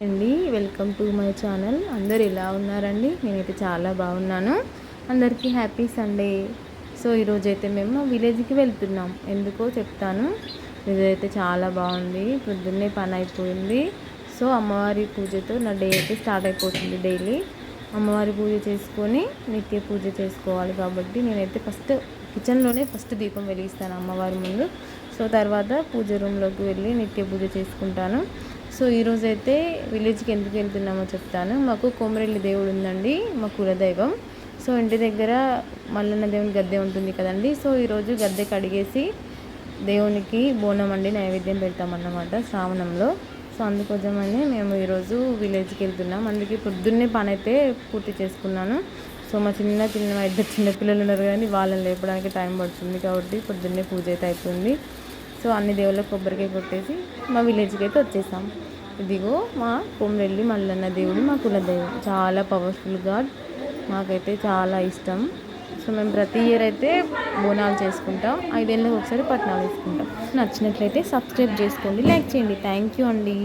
అండి welcome to my channel. అందరు ఎలా ఉన్నారండి? నేనైతే చాలా బాగున్నాను. అందరికీ హ్యాపీ సండే. సో ఈరోజైతే మేము విలేజ్కి వెళ్తున్నాం. ఎందుకో చెప్తాను. ఇదైతే చాలా బాగుంది. పొద్దున్నే పని అయిపోయింది. సో అమ్మవారి పూజతో నా డే అయితే స్టార్ట్ అయిపోతుంది. డైలీ అమ్మవారి పూజ చేసుకొని నిత్య పూజ చేసుకోవాలి కాబట్టి నేనైతే కిచెన్లోనే ఫస్ట్ దీపం వెలిగిస్తాను అమ్మవారి ముందు. సో తర్వాత పూజ రూమ్లోకి వెళ్ళి నిత్య పూజ చేసుకుంటాను. సో ఈరోజైతే విలేజ్కి ఎందుకు వెళ్తున్నామో చెప్తాను. మాకు కోమరెల్లి దేవుడు ఉందండి, మా కులదైవం. సో ఇంటి దగ్గర మల్లన్న దేవుని గద్దె ఉంటుంది కదండి. సో ఈరోజు గద్దె కడిగేసి దేవునికి బోనం అండి నైవేద్యం పెడతామన్నమాట శ్రావణంలో. సో అందుకోసమని మేము ఈరోజు విలేజ్కి వెళ్తున్నాం. అందుకే పొద్దున్నే పని అయితే పూర్తి చేసుకున్నాను. సో మా ఇద్దరు చిన్నపిల్లలు ఉన్నారు కానీ వాళ్ళని లేపడానికి టైం పడుతుంది కాబట్టి పొద్దున్నే పూజ అయితే అయిపోయింది. సో అన్ని దేవుళ్ళకి కొబ్బరికాయ కొట్టేసి మా విలేజ్కి అయితే వచ్చేసాం. ఇదిగో మా కొమరెల్లి మల్లన్న దేవుడు, మా కులదైవం. చాలా పవర్ఫుల్ గాడ్, మాకైతే చాలా ఇష్టం. సో మేము ప్రతి ఇయర్ అయితే బోనాలు చేసుకుంటాం. 5 ఏళ్ళకి ఒకసారి పట్నాలు వేసుకుంటాం. నచ్చినట్లయితే సబ్స్క్రైబ్ చేసుకోండి, లైక్ చేయండి. థ్యాంక్ యూ అండి.